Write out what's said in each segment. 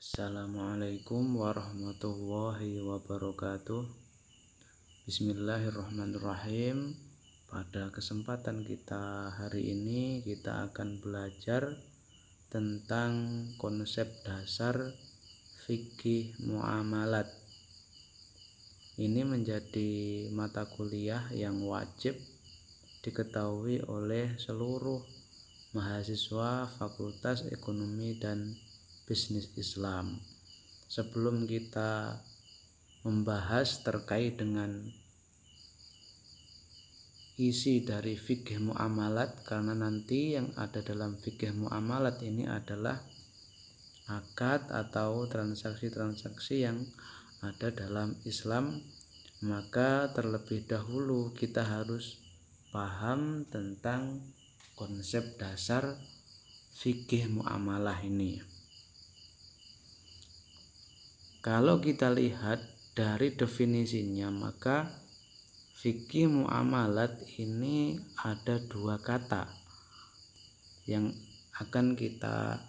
Assalamualaikum warahmatullahi wabarakatuh. Bismillahirrahmanirrahim. Pada kesempatan kita hari ini kita akan belajar tentang konsep dasar fikih muamalat. Ini menjadi mata kuliah yang wajib diketahui oleh seluruh mahasiswa Fakultas Ekonomi dan Bisnis Islam. Sebelum kita membahas terkait dengan isi dari fikih muamalat, karena nanti yang ada dalam fikih muamalat ini adalah akad atau transaksi-transaksi yang ada dalam Islam, maka terlebih dahulu kita harus paham tentang konsep dasar fikih muamalah ini. Kalau kita lihat dari definisinya, maka fikih muamalat ini ada dua kata yang akan kita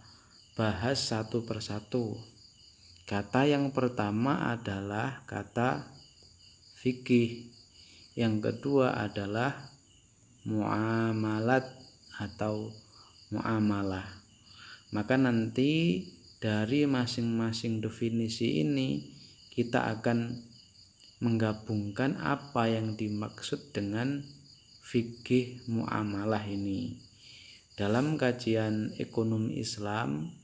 bahas satu persatu. Kata yang pertama adalah kata fikih, yang kedua adalah muamalat atau muamalah. Maka nanti dari masing-masing definisi ini kita akan menggabungkan apa yang dimaksud dengan fikih muamalah ini. Dalam kajian ekonomi Islam,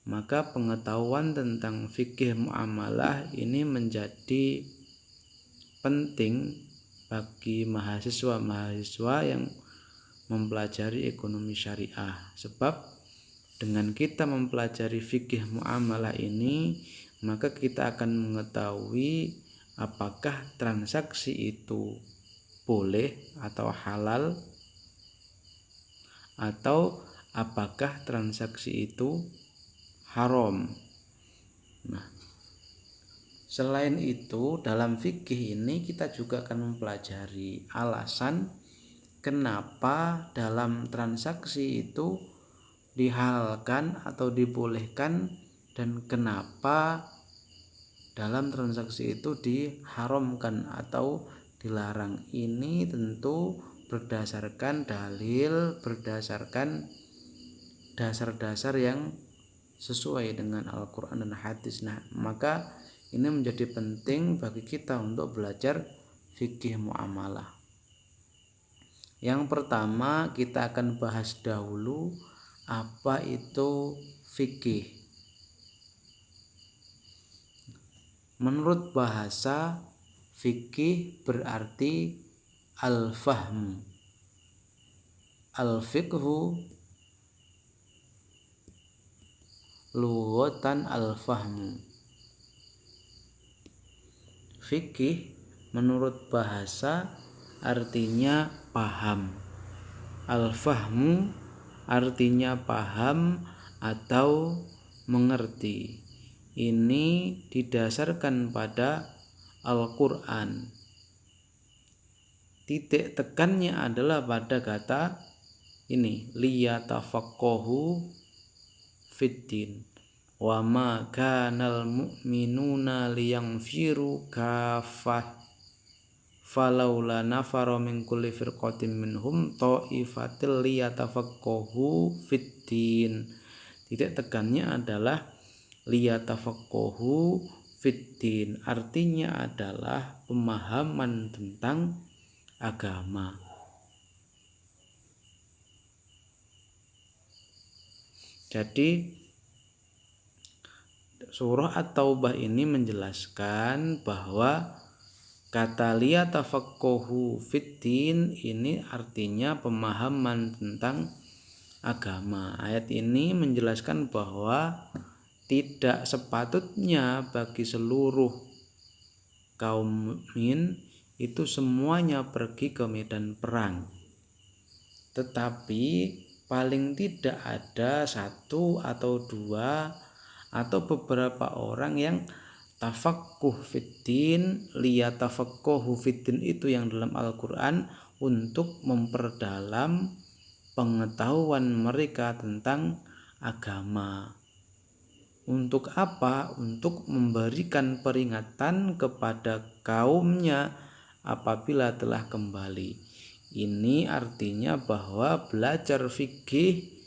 maka pengetahuan tentang fikih muamalah ini menjadi penting bagi mahasiswa-mahasiswa yang mempelajari ekonomi syariah. Sebab dengan kita mempelajari fikih muamalah ini, maka kita akan mengetahui apakah transaksi itu boleh atau halal, atau apakah transaksi itu haram. Nah, selain itu dalam fikih ini kita juga akan mempelajari alasan kenapa dalam transaksi itu dihalalkan atau dibolehkan, dan kenapa dalam transaksi itu diharamkan atau dilarang. Ini tentu berdasarkan dalil, berdasarkan dasar-dasar yang sesuai dengan Al-Quran dan hadis. Nah, maka ini menjadi penting bagi kita untuk belajar fikih muamalah. Yang pertama kita akan bahas dahulu apa itu fikih. Menurut bahasa, fikih berarti al-fahmu. Al-fiqhu lughatan al-fahmu. Fikih menurut bahasa artinya paham. Al-fahmu artinya paham atau mengerti. Ini didasarkan pada Al-Quran. Titik tekannya adalah pada kata ini, liyatafaqahu fiddin wa ma kanal mu'minuna liyanfiru kafah falaula nafara min kulli firqatin minhum ta'ifatil liyatafaqahu fiddin. Titik tekannya adalah liyatafaqahu fiddin, artinya adalah pemahaman tentang agama. Jadi surah At-Taubah ini menjelaskan bahwa kata liyatafaqahu fiddin ini artinya pemahaman tentang agama. Ayat ini menjelaskan bahwa tidak sepatutnya bagi seluruh kaum mukmin itu semuanya pergi ke medan perang, tetapi paling tidak ada satu atau dua atau beberapa orang yang tafaqquh fiddin, liyatafaqahu fiddin itu yang dalam Al-Quran untuk memperdalam pengetahuan mereka tentang agama. Untuk apa? Untuk memberikan peringatan kepada kaumnya apabila telah kembali. Ini artinya bahwa belajar fikih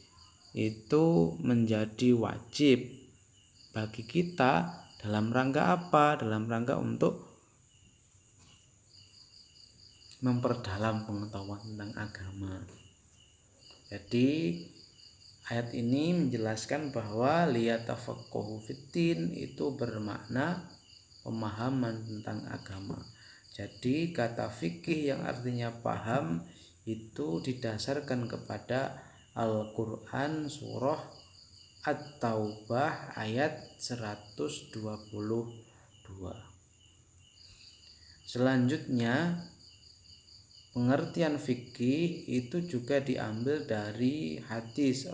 itu menjadi wajib bagi kita dalam rangka apa? Dalam rangka untuk memperdalam pengetahuan tentang agama. Jadi ayat ini menjelaskan bahwa liyatafaqahu fiddin itu bermakna pemahaman tentang agama. Jadi kata fikih yang artinya paham itu didasarkan kepada Al-Quran surah At-Taubah ayat 122. Selanjutnya, pengertian fikih itu juga diambil dari hadis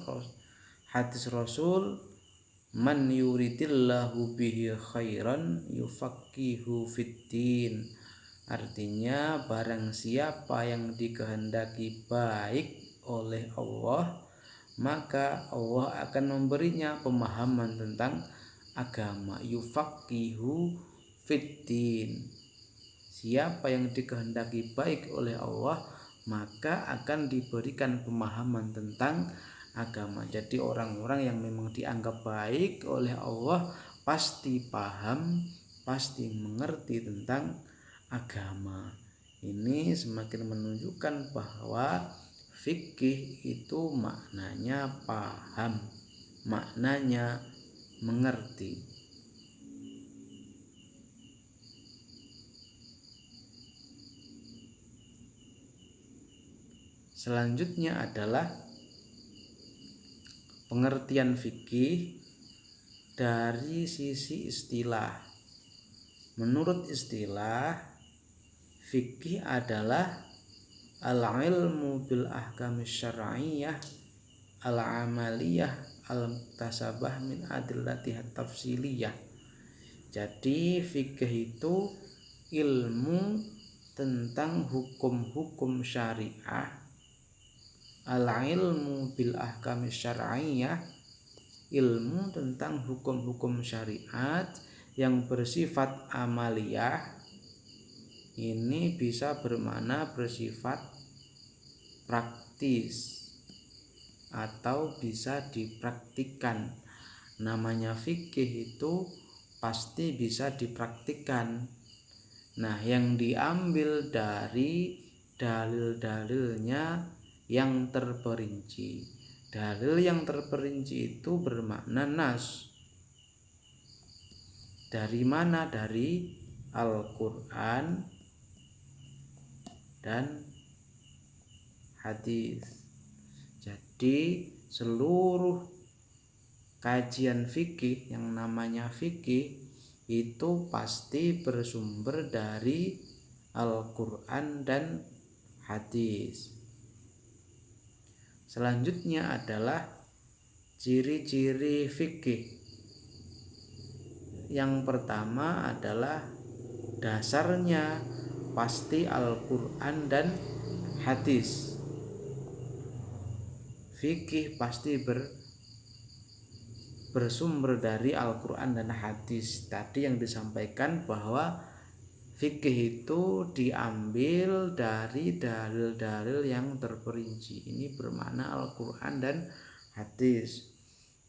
Rasul, man yuridillahu bihi khairan yufaqihu fiddin. Artinya barang siapa yang dikehendaki baik oleh Allah, maka Allah akan memberinya pemahaman tentang agama. Yufaqihu fiddin. Siapa yang dikehendaki baik oleh Allah, maka akan diberikan pemahaman tentang agama. Jadi orang-orang yang memang dianggap baik oleh Allah pasti paham, pasti mengerti tentang agama. Ini semakin menunjukkan bahwa fikih itu maknanya paham, maknanya mengerti. Selanjutnya adalah pengertian fikih dari sisi istilah. Menurut istilah, fikih adalah al-ilmu bil ahkamis syar'iyyah al-amaliyah al-muktasabah min adillatiha tafsiliyah. Jadi fikih itu ilmu tentang hukum-hukum syariah. Al-ilmu bil ahkamis syar'iyyah, ilmu tentang hukum-hukum syariat yang bersifat amaliyah. Ini bisa bermakna bersifat praktis atau bisa dipraktikkan. Namanya fikih itu pasti bisa dipraktikkan. Nah, yang diambil dari dalil-dalilnya yang terperinci. Dalil yang terperinci itu bermakna nas. Dari mana? Dari Al-Quran dan hadis. Jadi seluruh kajian fikih yang namanya fikih itu pasti bersumber dari Al-Quran dan hadis. Selanjutnya adalah ciri-ciri fikih. Yang pertama adalah dasarnya pasti Al-Quran dan hadis. Fikih pasti bersumber dari Al-Quran dan hadis. Tadi yang disampaikan bahwa fikih itu diambil dari dalil-dalil yang terperinci. Ini bermakna Al-Quran dan hadis.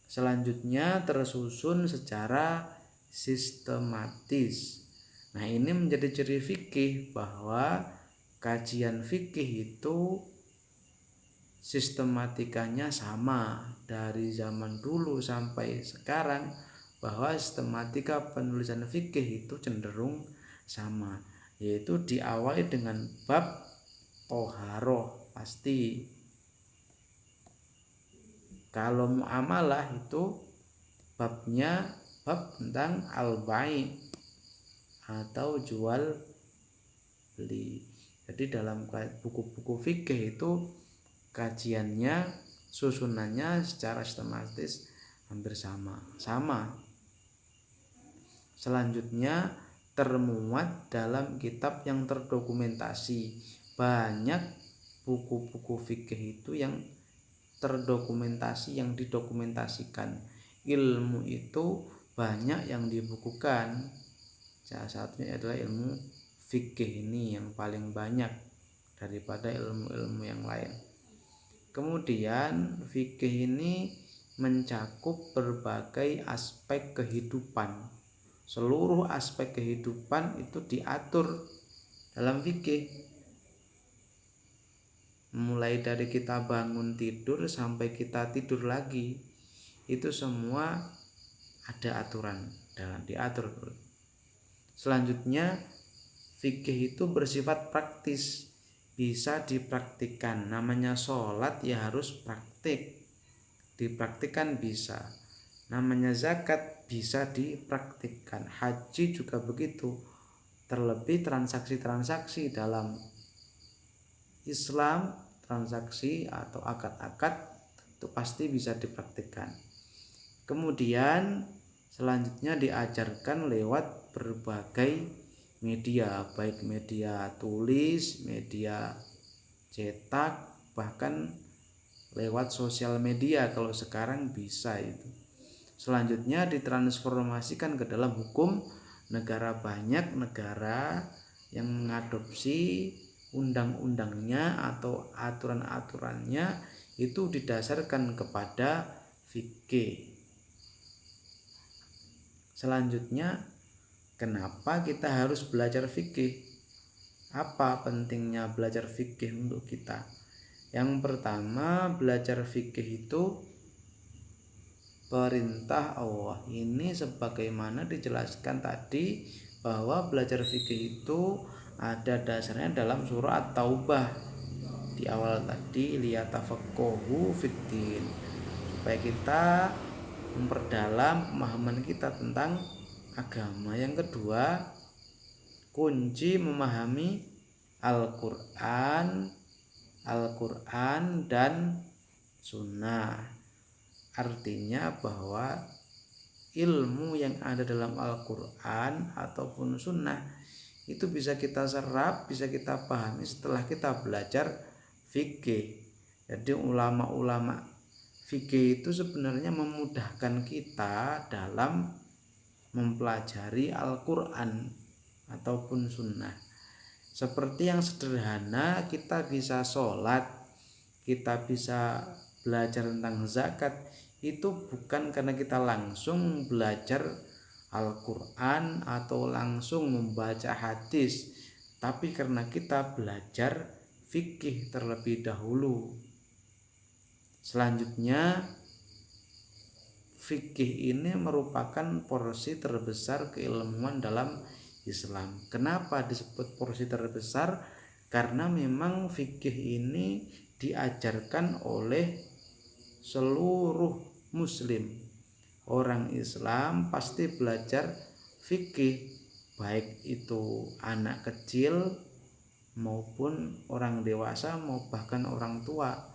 Selanjutnya tersusun secara sistematis. Nah, ini menjadi ciri fikih bahwa kajian fikih itu sistematikanya sama dari zaman dulu sampai sekarang, bahwa sistematika penulisan fikih itu cenderung sama, yaitu diawali dengan bab toharoh pasti. Kalau muamalah itu babnya bab tentang al-bai' atau jual beli. Jadi dalam buku-buku fikih itu kajiannya, susunannya secara sistematis hampir sama. Selanjutnya termuat dalam kitab yang terdokumentasi. Banyak buku-buku fikih itu yang terdokumentasi, yang didokumentasikan. Ilmu itu banyak yang dibukukan. Salah satunya adalah ilmu fikih ini yang paling banyak daripada ilmu-ilmu yang lain. Kemudian fikih ini mencakup berbagai aspek kehidupan. Seluruh aspek kehidupan itu diatur dalam fikih. Mulai dari kita bangun tidur sampai kita tidur lagi, itu semua ada aturan dalam diatur. Selanjutnya fikih itu bersifat praktis, bisa dipraktikkan. Namanya sholat ya harus praktik, dipraktikkan bisa. Namanya zakat bisa dipraktikkan, haji juga begitu. Terlebih transaksi-transaksi dalam Islam, transaksi atau akad-akad itu pasti bisa dipraktikkan. Kemudian selanjutnya diajarkan lewat berbagai media, baik media tulis, media cetak, bahkan lewat sosial media kalau sekarang bisa itu. Selanjutnya ditransformasikan ke dalam hukum negara. Banyak negara yang mengadopsi undang-undangnya atau aturan-aturannya itu didasarkan kepada fikih. Selanjutnya, kenapa kita harus belajar fikih? Apa pentingnya belajar fikih untuk kita? Yang pertama, belajar fikih itu perintah Allah. Ini sebagaimana dijelaskan tadi bahwa belajar fikih itu ada dasarnya dalam surah At-Taubah di awal tadi, liyatafaqahu fiddin, supaya kita memperdalam pemahaman kita tentang agama. Yang kedua, kunci memahami Al-Quran dan Sunnah. Artinya bahwa ilmu yang ada dalam Al-Quran ataupun Sunnah itu bisa kita serap, bisa kita pahami setelah kita belajar fikih. Jadi ulama-ulama fikih itu sebenarnya memudahkan kita dalam mempelajari Al-Quran ataupun Sunnah. Seperti yang sederhana, kita bisa sholat, kita bisa belajar tentang zakat, itu bukan karena kita langsung belajar Al-Quran atau langsung membaca hadis, tapi karena kita belajar fikih terlebih dahulu. Selanjutnya, fikih ini merupakan porsi terbesar keilmuan dalam Islam. Kenapa disebut porsi terbesar? Karena memang fikih ini diajarkan oleh seluruh muslim. Orang Islam pasti belajar fikih, baik itu anak kecil maupun orang dewasa, mau bahkan orang tua,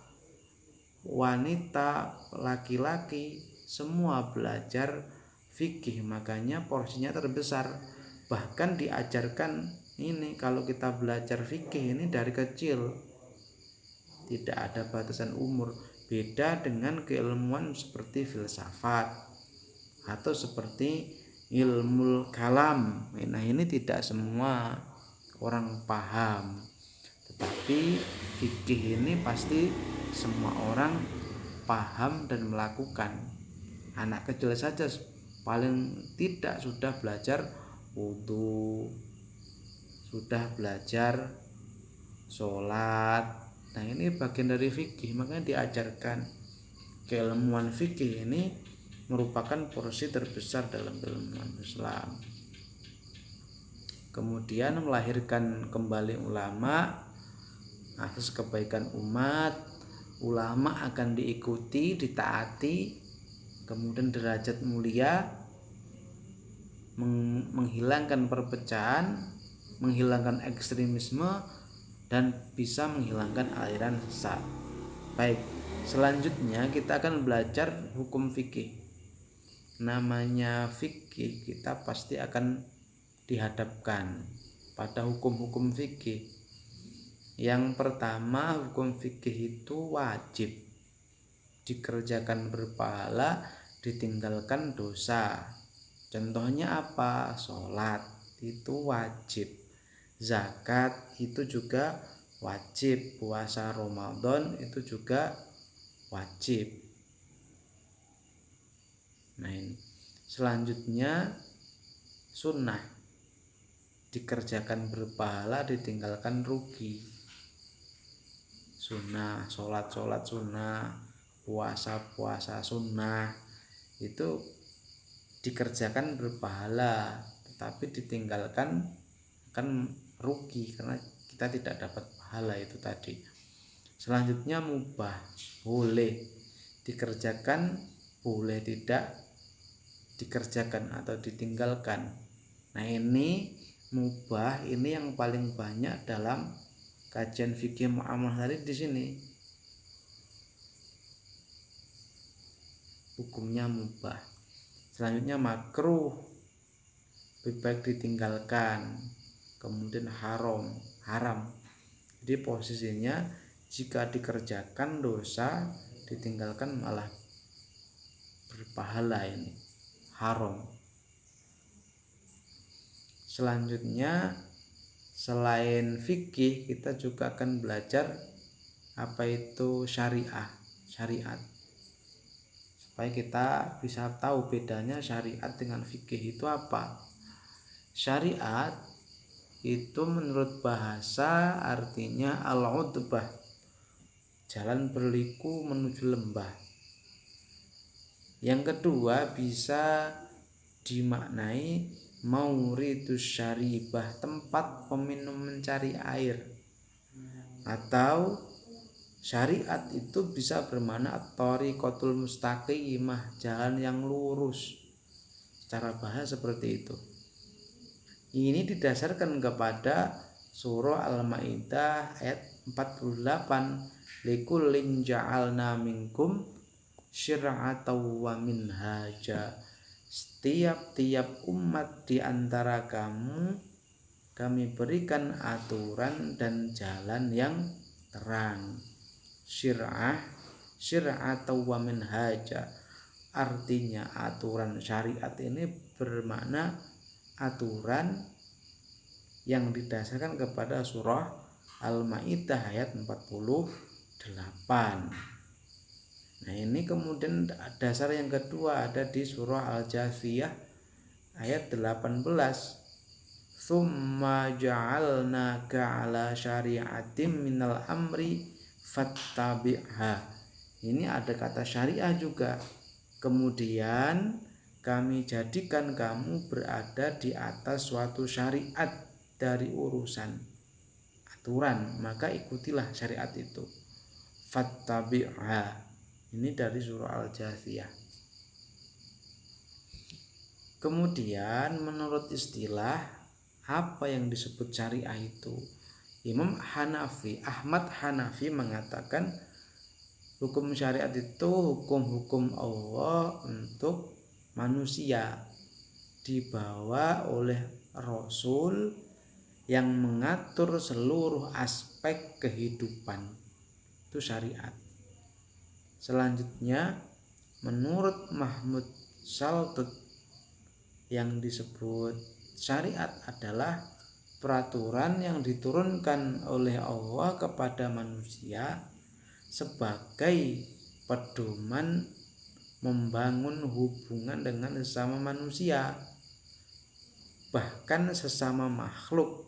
wanita, laki-laki, semua belajar fikih. Makanya porsinya terbesar. Bahkan diajarkan ini, kalau kita belajar fikih ini dari kecil, tidak ada batasan umur. Beda dengan keilmuan seperti filsafat atau seperti ilmu kalam. Nah, ini tidak semua orang paham, tetapi fikih ini pasti semua orang paham dan melakukan. Anak kecil saja paling tidak sudah belajar wudu, sudah belajar sholat. Nah, ini bagian dari fikih. Makanya diajarkan keilmuan fikih ini merupakan porsi terbesar dalam keilmuan Islam. Kemudian melahirkan kembali ulama, asas kebaikan umat. Ulama akan diikuti, ditaati, kemudian derajat mulia, menghilangkan perpecahan, menghilangkan ekstremisme, dan bisa menghilangkan aliran sesat. Baik, selanjutnya kita akan belajar hukum fikih. Namanya fikih, kita pasti akan dihadapkan pada hukum-hukum fikih. Yang pertama, hukum fikih itu wajib, dikerjakan berpahala, ditinggalkan dosa. Contohnya apa? Sholat itu wajib, zakat itu juga wajib, puasa Ramadan itu juga wajib. Nah ini selanjutnya sunnah, dikerjakan berpahala, ditinggalkan rugi. Sunnah, sholat sunnah, puasa sunnah itu dikerjakan berpahala, tetapi ditinggalkan kan rugi karena kita tidak dapat pahala itu tadi. Selanjutnya mubah, boleh dikerjakan, boleh tidak dikerjakan atau ditinggalkan. Nah ini mubah ini yang paling banyak dalam kajian fikih muamalah tadi di sini. Hukumnya mubah. Selanjutnya makruh, lebih baik ditinggalkan. Kemudian haram. Jadi posisinya jika dikerjakan dosa, ditinggalkan malah berpahala, ini haram. Selanjutnya selain fikih kita juga akan belajar apa itu syariat, supaya kita bisa tahu bedanya syariat dengan fikih itu apa. Syariat itu menurut bahasa artinya al-udbah, jalan berliku menuju lembah. Yang kedua bisa dimaknai mauridus syaribah, tempat peminum mencari air. Atau syariat itu bisa bermakna at-thariqatul mustaqimah, jalan yang lurus. Secara bahasa seperti itu. Ini didasarkan kepada surah Al-Maidah ayat 48, likullin ja'alna minkum syir'atan wa minhaja. Setiap umat di antara kamu kami berikan aturan dan jalan yang terang. Syir'atan wa minhaja, artinya aturan syariat ini bermakna aturan yang didasarkan kepada surah Al-Maidah ayat 48. Nah ini kemudian dasar yang kedua ada di surah Al-Jathiyah ayat 18. Tsumma ja'alnaka 'ala syari'atin minal amri fattabi'ha. Ini ada kata syariah juga. Kemudian kami jadikan kamu berada di atas suatu syariat dari urusan aturan, maka ikutilah syariat itu. Fattabi'ha. Ini dari surah Al-Jathiyah. Kemudian menurut istilah apa yang disebut syariah itu? Ahmad Hanafi mengatakan hukum syariat itu hukum-hukum Allah untuk manusia, dibawa oleh Rasul yang mengatur seluruh aspek kehidupan. Itu syariat. Selanjutnya menurut Mahmud Saltut yang disebut syariat adalah peraturan yang diturunkan oleh Allah kepada manusia sebagai pedoman membangun hubungan dengan sesama manusia, bahkan sesama makhluk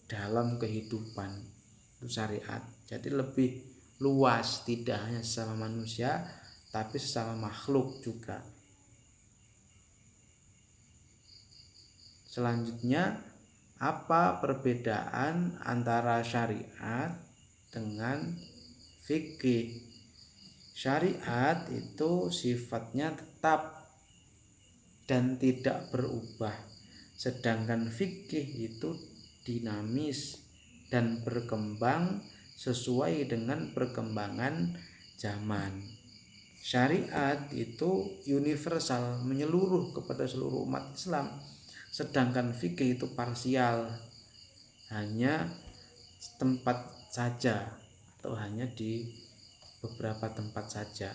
dalam kehidupan. Itu syariat. Jadi lebih luas, tidak hanya sesama manusia tapi sesama makhluk juga. Selanjutnya, apa perbedaan antara syariat dengan fikih? Syariat itu sifatnya tetap dan tidak berubah, sedangkan fikih itu dinamis dan berkembang sesuai dengan perkembangan zaman. Syariat itu universal, menyeluruh kepada seluruh umat Islam, sedangkan fikih itu parsial, hanya tempat saja atau hanya di beberapa tempat saja.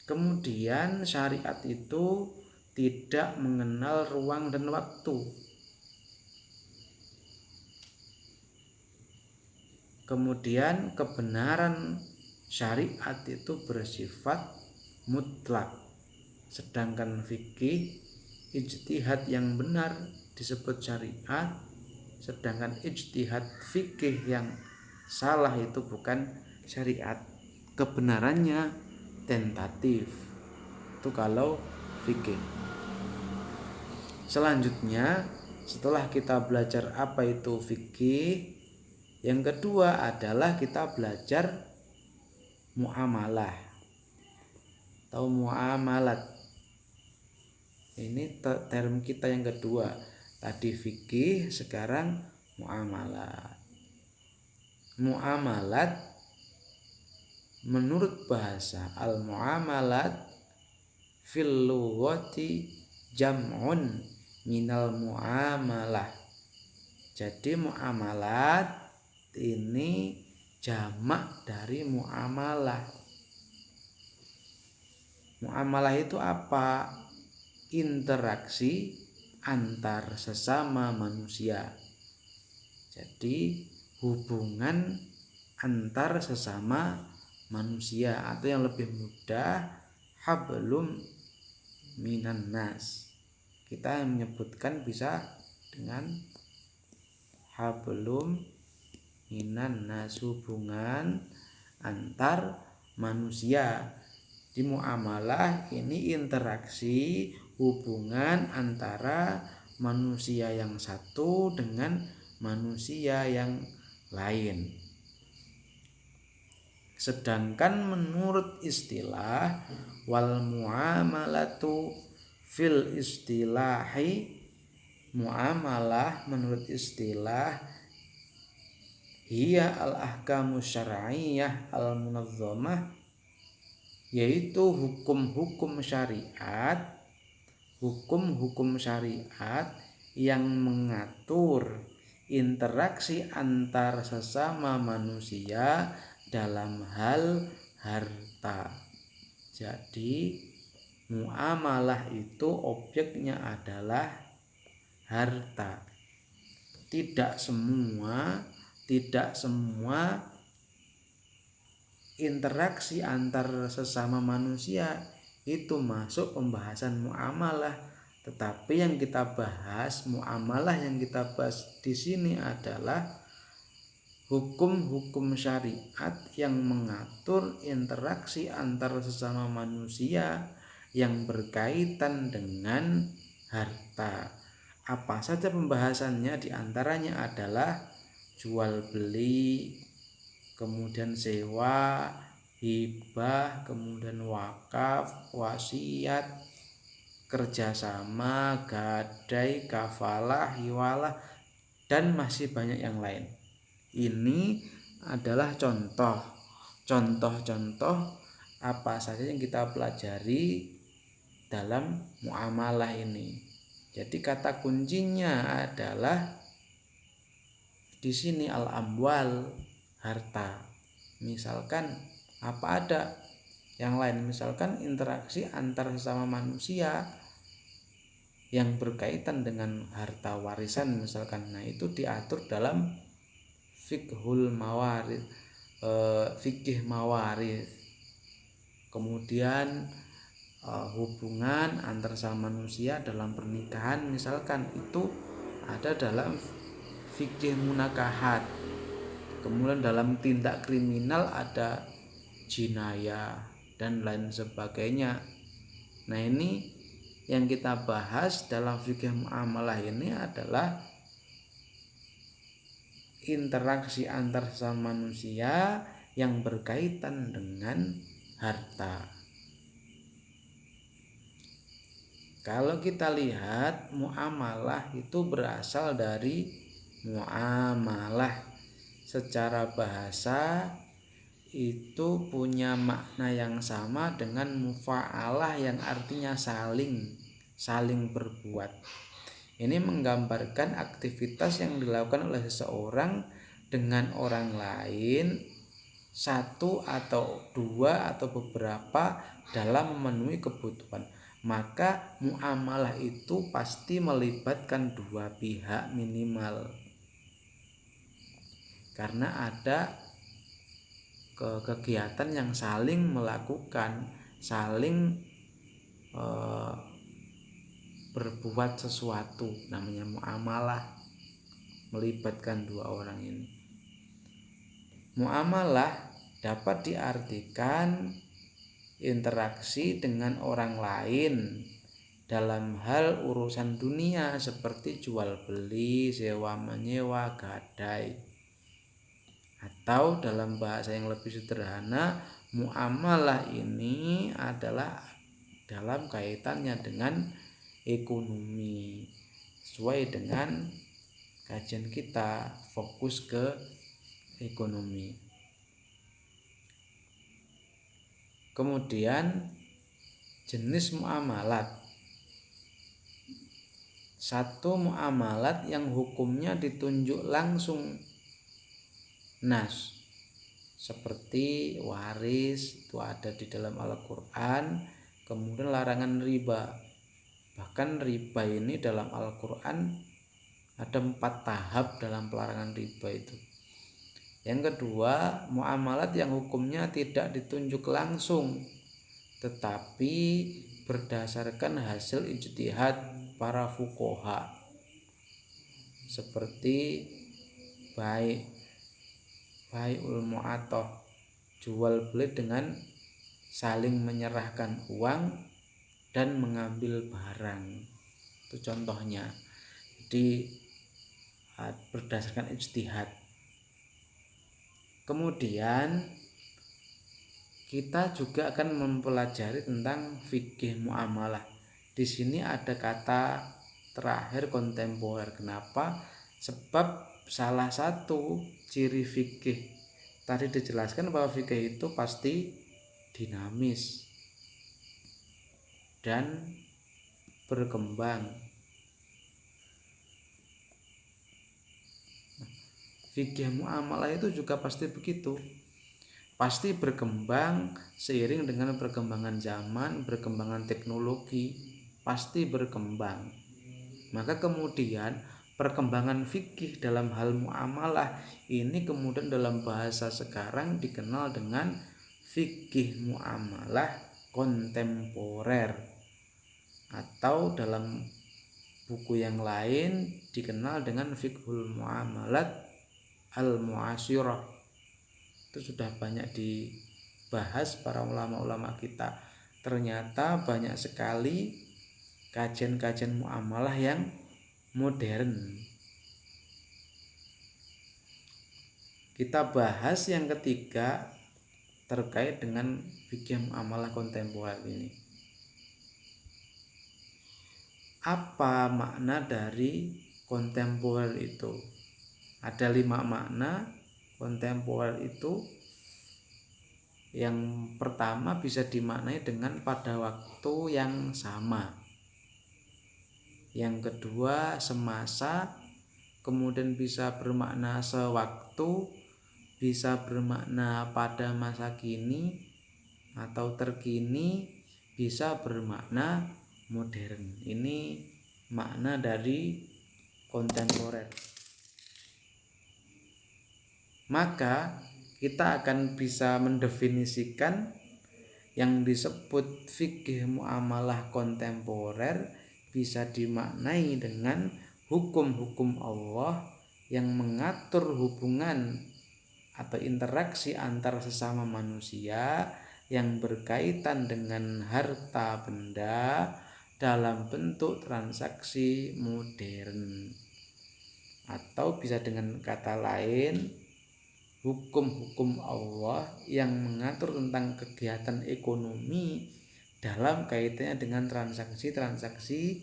Kemudian syariat itu tidak mengenal ruang dan waktu. Kemudian kebenaran syariat itu bersifat mutlak, sedangkan fikih ijtihad yang benar disebut syariat, sedangkan ijtihad fikih yang salah itu bukan syariat, kebenarannya tentatif. Itu kalau fikih. Selanjutnya, setelah kita belajar apa itu fikih, yang kedua adalah kita belajar muamalah atau muamalat. Ini term kita yang kedua. Tadi fikih, sekarang muamalat. Muamalat menurut bahasa al-muamalat fil lughati jam'un minal muamalah. Jadi muamalat ini jamak dari muamalah. Muamalah itu apa? Interaksi antar sesama manusia. Jadi hubungan antar sesama manusia, atau yang lebih mudah hablum minan nas. Kita menyebutkan bisa dengan hablum minan nas, hubungan antar manusia. Di muamalah ini interaksi hubungan antara manusia yang satu dengan manusia yang lain. Sedangkan menurut istilah wal muamalatu fil istilahi, muamalah menurut istilah hiya al-ahkamu syar'iyyah al-munazzamah, yaitu hukum-hukum syariat, hukum-hukum syariat yang mengatur interaksi antar sesama manusia dalam hal harta. Jadi muamalah itu objeknya adalah harta. Tidak semua interaksi antar sesama manusia itu masuk pembahasan muamalah. Tetapi yang kita bahas, muamalah yang kita bahas di sini adalah hukum-hukum syariat yang mengatur interaksi antar sesama manusia yang berkaitan dengan harta. Apa saja pembahasannya? Di antaranya adalah jual beli, kemudian sewa, hibah, kemudian wakaf, wasiat, kerjasama, gadai, kafalah, hiwalah, dan masih banyak yang lain. Ini adalah contoh-contoh apa saja yang kita pelajari dalam muamalah ini. Jadi kata kuncinya adalah di sini al-amwal, harta. Misalkan apa ada yang lain, misalkan interaksi antar sesama manusia yang berkaitan dengan harta warisan misalkan. Nah, itu diatur dalam fikih mawarid. Kemudian hubungan antar sesama manusia dalam pernikahan misalkan, itu ada dalam fikih munakahat. Kemudian dalam tindak kriminal ada jinayah dan lain sebagainya. Nah, ini yang kita bahas dalam fikih muamalah ini adalah interaksi antar sesama manusia yang berkaitan dengan harta. Kalau kita lihat, muamalah itu berasal dari muamalah. Secara bahasa itu punya makna yang sama dengan mufa'alah yang artinya saling berbuat. Ini menggambarkan aktivitas yang dilakukan oleh seseorang dengan orang lain, satu atau dua atau beberapa, dalam memenuhi kebutuhan. maka muamalah itu pasti melibatkan dua pihak minimal, karena ada kegiatan yang saling melakukan, saling berbuat sesuatu, namanya muamalah, melibatkan dua orang ini. Muamalah dapat diartikan interaksi dengan orang lain dalam hal urusan dunia seperti jual beli, sewa menyewa, gadai. Atau dalam bahasa yang lebih sederhana, muamalah ini adalah dalam kaitannya dengan ekonomi. Sesuai dengan kajian kita, fokus ke ekonomi. Kemudian jenis muamalat. Satu muamalat yang hukumnya ditunjuk langsung nas, seperti waris, itu ada di dalam Al-Quran. Kemudian larangan riba, bahkan riba ini dalam Al-Quran ada 4 tahap dalam pelarangan riba itu. Yang kedua, muamalat yang hukumnya tidak ditunjuk langsung, tetapi berdasarkan hasil ijtihad para fuqaha, seperti bai'ul mu'atoh, jual beli dengan saling menyerahkan uang dan mengambil barang. Itu contohnya. Jadi berdasarkan ijtihad. Kemudian kita juga akan mempelajari tentang fikih muamalah. Di sini ada kata terakhir kontemporer. Kenapa? Sebab salah satu ciri fikih tadi dijelaskan bahwa fikih itu pasti dinamis dan berkembang. Fikih muamalah itu juga pasti begitu, pasti berkembang seiring dengan perkembangan zaman, perkembangan teknologi, pasti berkembang. Maka kemudian perkembangan fikih dalam hal muamalah ini kemudian dalam bahasa sekarang dikenal dengan fikih muamalah kontemporer, atau dalam buku yang lain dikenal dengan fiqhul muamalat al-mu'asyirah. Itu sudah banyak dibahas para ulama-ulama kita. Ternyata banyak sekali kajian-kajian muamalah yang modern. Kita bahas yang ketiga terkait dengan fikih muamalah kontemporer ini. Apa makna dari kontemporer itu? Ada 5 makna kontemporer itu. Yang pertama bisa dimaknai dengan pada waktu yang sama. Yang kedua semasa, kemudian bisa bermakna sewaktu, bisa bermakna pada masa kini atau terkini, bisa bermakna modern. Ini makna dari kontemporer. Maka kita akan bisa mendefinisikan yang disebut fikih muamalah kontemporer bisa dimaknai dengan hukum-hukum Allah yang mengatur hubungan atau interaksi antar sesama manusia yang berkaitan dengan harta benda dalam bentuk transaksi modern. Atau bisa dengan kata lain, hukum-hukum Allah yang mengatur tentang kegiatan ekonomi dalam kaitannya dengan transaksi-transaksi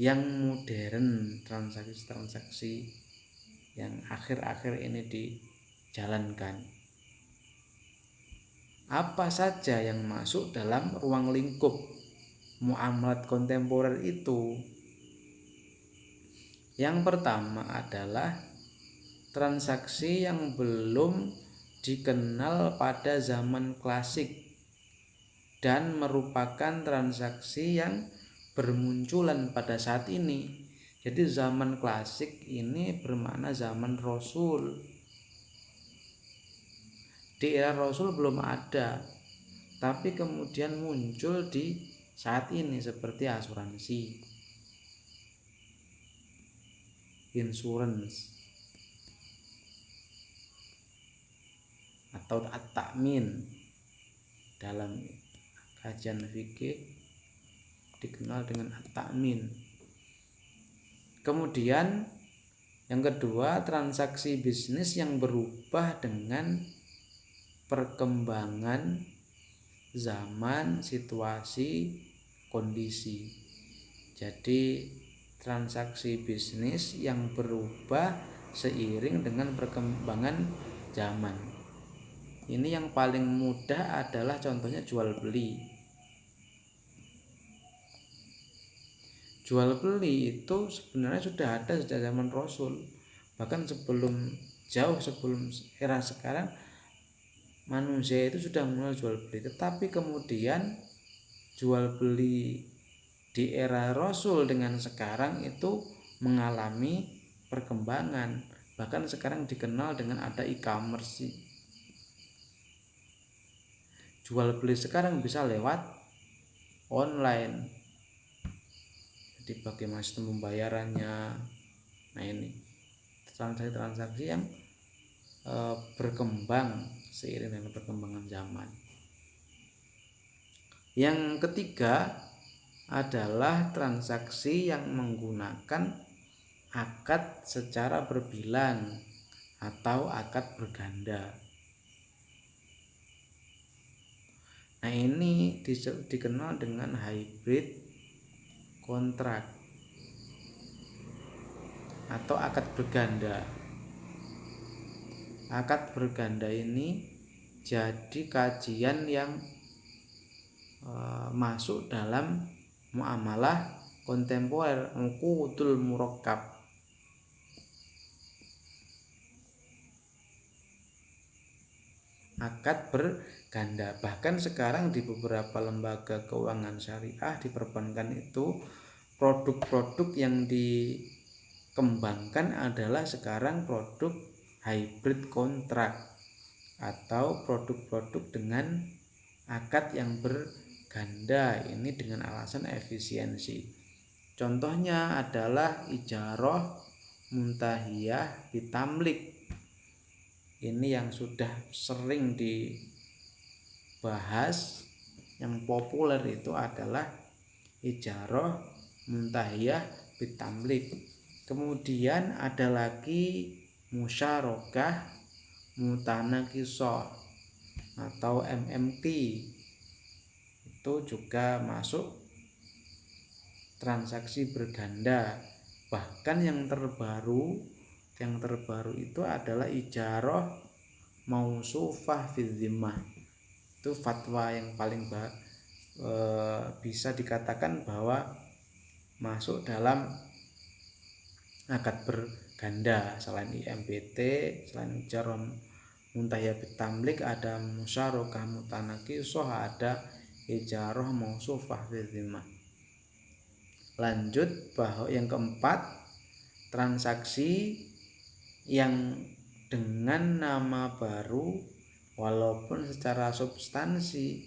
yang modern, transaksi-transaksi yang akhir-akhir ini dijalankan. Apa saja yang masuk dalam ruang lingkup muamalat kontemporer itu? Yang pertama adalah transaksi yang belum dikenal pada zaman klasik, dan merupakan transaksi yang bermunculan pada saat ini. Jadi zaman klasik ini bermakna zaman Rasul. Di era Rasul belum ada, tapi kemudian muncul di saat ini seperti asuransi, insurance, atau at-ta'min. Dalam kajian fikih dikenal dengan at-ta'min. Kemudian yang kedua, transaksi bisnis yang berubah dengan perkembangan zaman, situasi, kondisi. Jadi transaksi bisnis yang berubah seiring dengan perkembangan zaman. Ini yang paling mudah adalah contohnya jual beli. Jual beli itu sebenarnya sudah ada sejak zaman Rasul. Bahkan jauh sebelum era sekarang, manusia itu sudah mulai jual beli. Tetapi kemudian jual beli di era Rasul dengan sekarang itu mengalami perkembangan. Bahkan sekarang dikenal dengan ada e-commerce. Jual beli sekarang bisa lewat online. Jadi bagaimana sistem pembayarannya. Nah, ini transaksi-transaksi yang berkembang seiring dengan perkembangan zaman. Yang ketiga adalah transaksi yang menggunakan akad secara berbilang atau akad berganda. Nah, ini dikenal dengan hybrid kontrak atau akad berganda. Akad berganda ini jadi kajian yang masuk dalam muamalah kontemporer, uqudul murakkab. Akad berganda, bahkan sekarang di beberapa lembaga keuangan syariah di perbankan itu produk-produk yang dikembangkan adalah sekarang produk hybrid kontrak atau produk-produk dengan akad yang berganda, ini dengan alasan efisiensi. Contohnya adalah ijarah muntahiyah bitamlik. Ini yang sudah sering dibahas, yang populer itu adalah ijarah muntahiyah bitamlik. Kemudian ada lagi musyarakah mutanakisah atau MMT. Itu juga masuk transaksi berganda. Bahkan yang terbaru itu adalah ijarah mausufah fil zimmah. Itu fatwa yang paling bisa dikatakan bahwa masuk dalam akad berganda. Selain IMBT, selain ijarah muntahiyah bitamlik, ada musyarakah mutanakisah, ada ijarah mausufah fil zimmah. Lanjut, bahwa yang keempat, transaksi yang dengan nama baru walaupun secara substansi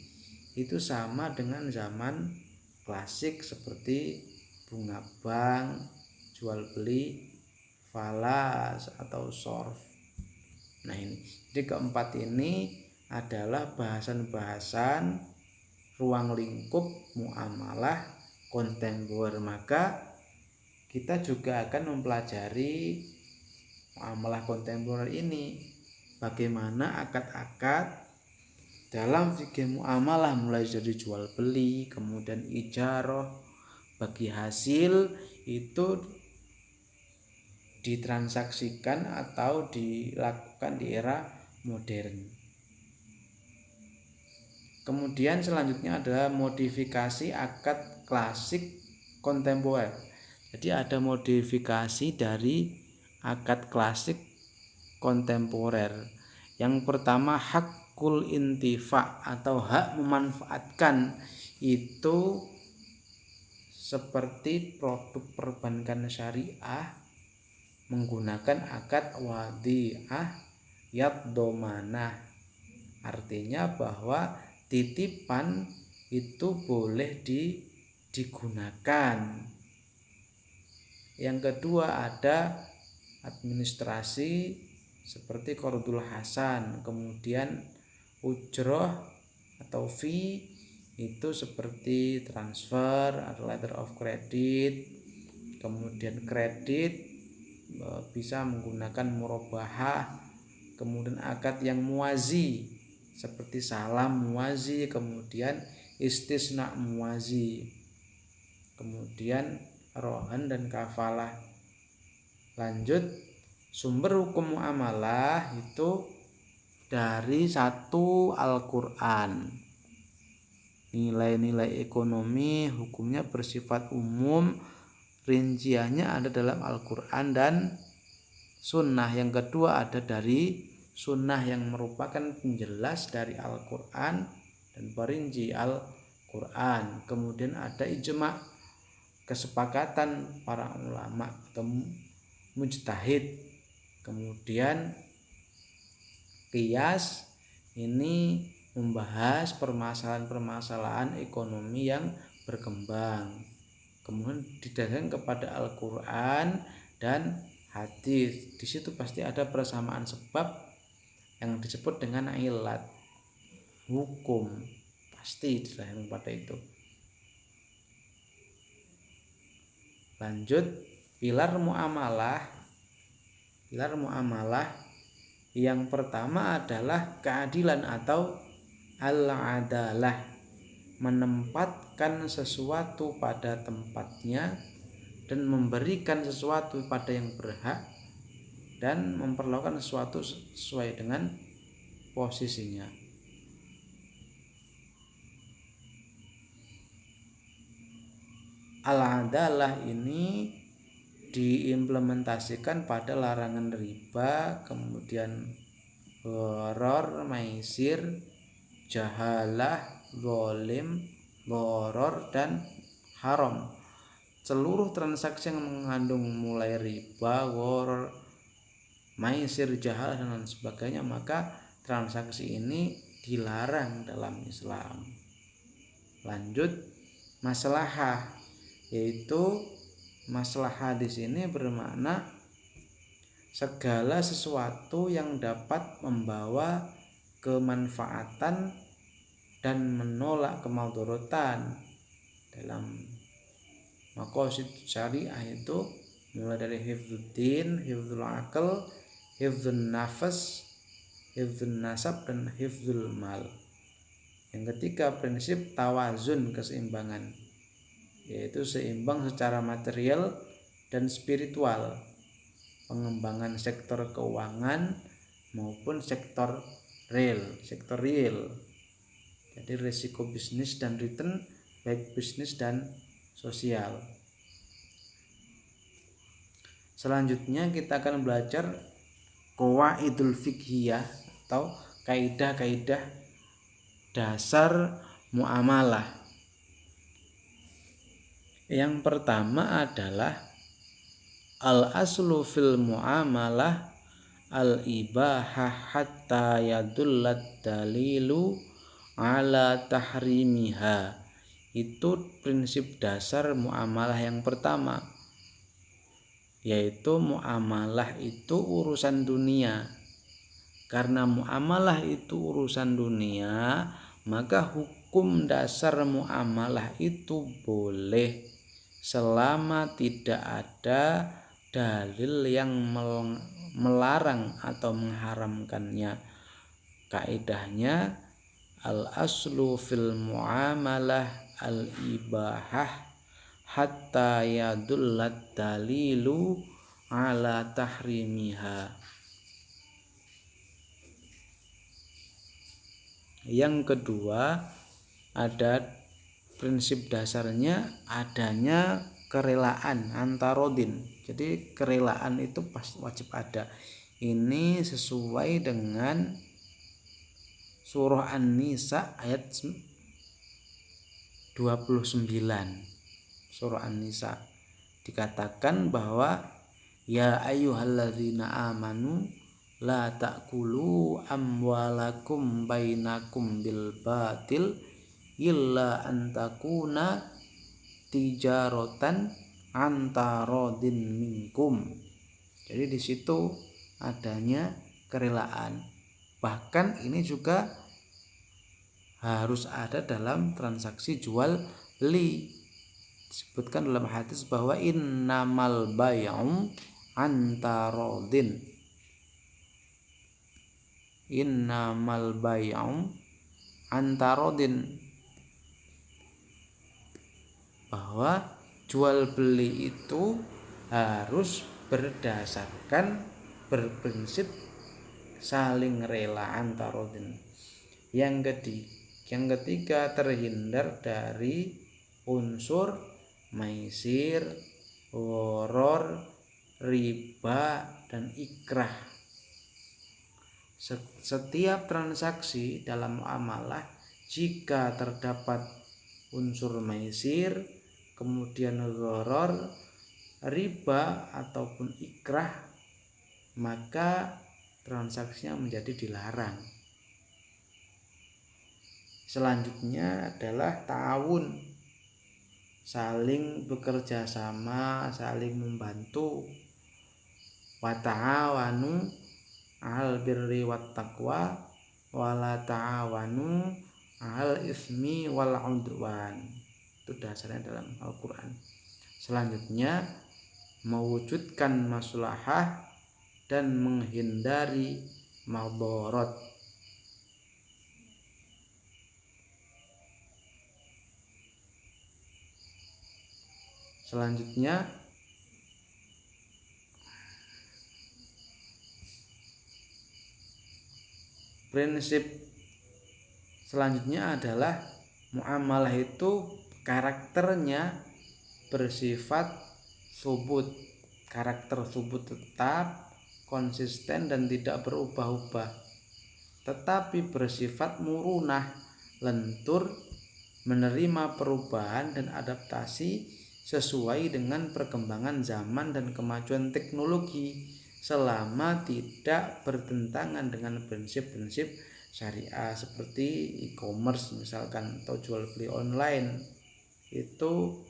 itu sama dengan zaman klasik seperti bunga bank, jual beli, falas atau sorf. Nah, ini jadi keempat ini adalah bahasan-bahasan ruang lingkup muamalah kontemporer. Maka kita juga akan mempelajari muamalah kontemporer ini, bagaimana akad-akad dalam fikih muamalah mulai dari jual beli, kemudian ijarah, bagi hasil itu ditransaksikan atau dilakukan di era modern. Kemudian selanjutnya adalah modifikasi akad klasik kontemporer. Jadi ada modifikasi dari akad klasik kontemporer. Yang pertama, hak hakul intifa atau hak memanfaatkan itu seperti produk perbankan syariah menggunakan akad wadi'ah yaddomanah. Artinya bahwa titipan itu boleh digunakan. Yang kedua ada administrasi seperti qardul hasan, kemudian ujroh atau fee itu seperti transfer atau letter of credit, kemudian kredit bisa menggunakan murabahah, kemudian akad yang muwazi seperti salam muwazi, kemudian istisna muwazi, kemudian rohan dan kafalah. Lanjut, sumber hukum muamalah itu dari satu Al-Quran. Nilai-nilai ekonomi hukumnya bersifat umum, rinciannya ada dalam Al-Quran dan sunnah. Yang kedua ada dari sunnah yang merupakan penjelas dari Al-Quran dan perinci Al-Quran. Kemudian ada ijma', kesepakatan para ulama atau mujtahid. Kemudian qiyas ini membahas permasalahan-permasalahan ekonomi yang berkembang. Kemudian didasarkan kepada Al-Quran dan hadis. Di situ pasti ada persamaan sebab yang disebut dengan ilat hukum, pasti didasarkan pada itu. Lanjut, pilar muamalah yang pertama adalah keadilan atau al-adalah, menempatkan sesuatu pada tempatnya dan memberikan sesuatu pada yang berhak dan memperlakukan sesuatu sesuai dengan posisinya. Al-adalah ini diimplementasikan pada larangan riba, kemudian gharar, maisir, jahalah, zalim, gharar, dan haram. Seluruh transaksi yang mengandung mulai riba, gharar, maisir, jahalah, dan lain sebagainya, maka transaksi ini dilarang dalam Islam. Lanjut, maslahah, yaitu maslahah di sini bermakna segala sesuatu yang dapat membawa kemanfaatan dan menolak kemadharatan. Dalam maqasid syariah itu mulai dari hifdzuddin, hifdzul aql, hifdzun nafas, hifdzun nasab, dan hifdzul mal. Yang ketiga, prinsip tawazun, keseimbangan, yaitu seimbang secara material dan spiritual, pengembangan sektor keuangan maupun sektor real. Jadi risiko bisnis dan return baik bisnis dan sosial. Selanjutnya kita akan belajar qawaidul fiqhiyah atau kaidah-kaidah dasar muamalah. Yang pertama adalah al-aslu fil muamalah al-ibahah hatta yadullat dalilu ala tahrimiha. Itu prinsip dasar muamalah yang pertama, yaitu muamalah itu urusan dunia. Karena muamalah itu urusan dunia, maka hukum dasar muamalah itu boleh selama tidak ada dalil yang melarang atau mengharamkannya. Kaidahnya al-aslu fil muamalah al-ibahah hatta yadullat dalilu ala tahrimiha. Yang kedua, ada prinsip dasarnya adanya kerelaan antarodin. Jadi kerelaan itu surah An-Nisa ayat 29. Surah An-Nisa dikatakan bahwa ya ayyuhalladzina amanu la ta'kulu amwalakum bainakum bil batil illa an takuna tijaratan antarodin minkum. Jadi di situ adanya kerelaan. Bahkan ini juga harus ada dalam transaksi jual beli. Disebutkan dalam hadis bahwa innamal bay'u antarodin. Innamal bay'u antarodin, bahwa jual beli itu harus berdasarkan berprinsip saling rela antarodin. Yang ketiga terhindar dari unsur maisir, gharar, riba, dan ikrah. Setiap transaksi dalam muamalah jika terdapat unsur maisir, kemudian gharar, riba ataupun ikrah, maka transaksinya menjadi dilarang. Selanjutnya adalah ta'awun, saling bekerja sama, saling membantu. Wa ta'awanu 'alal birri wat taqwa wa la ta'awanu 'alal ismi wal 'udwan. Itu dasarnya dalam Al-Qur'an. Selanjutnya mewujudkan maslahah dan menghindari madharat. Selanjutnya prinsip selanjutnya adalah muamalah itu karakternya bersifat subut. Karakter subut tetap, konsisten dan tidak berubah-ubah, tetapi bersifat murunah, lentur, menerima perubahan dan adaptasi sesuai dengan perkembangan zaman dan kemajuan teknologi, selama tidak bertentangan dengan prinsip-prinsip syariah seperti e-commerce misalkan, atau jual beli online. Itu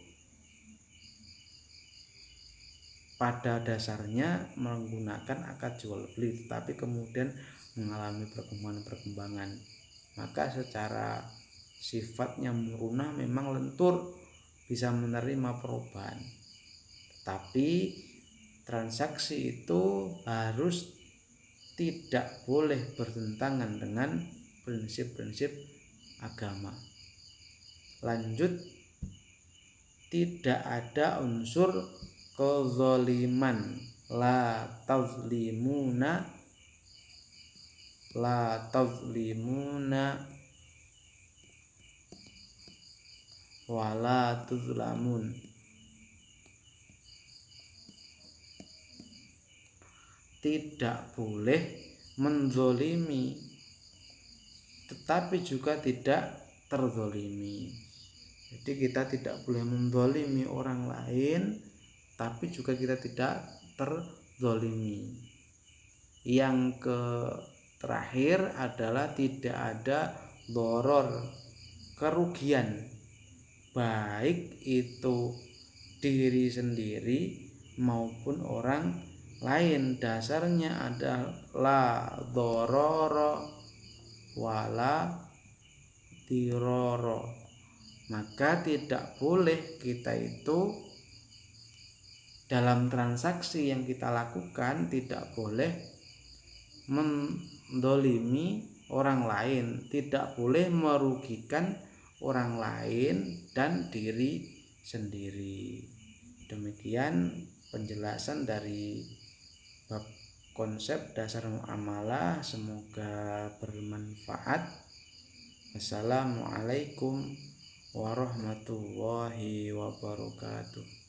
pada dasarnya menggunakan akad jual beli, tetapi kemudian mengalami perkembangan. Maka secara sifatnya murunah, memang lentur, bisa menerima perubahan. Tapi transaksi itu harus tidak boleh bertentangan dengan prinsip-prinsip agama. Lanjut, tidak ada unsur kezaliman, la tazlimuna wala tuzlamun. Tidak boleh menzolimi, tetapi juga tidak terzolimi. Jadi kita tidak boleh menzolimi orang lain, tapi juga kita tidak terzolimi. Yang terakhir adalah tidak ada doror, kerugian, baik itu diri sendiri maupun orang lain. Dasarnya adalah la dororo wala diroro. Maka tidak boleh kita itu dalam transaksi yang kita lakukan tidak boleh mendolimi orang lain, tidak boleh merugikan orang lain dan diri sendiri. Demikian penjelasan dari bab konsep dasar muamalah. Semoga bermanfaat. Assalamualaikum warahmatullahi wabarakatuh.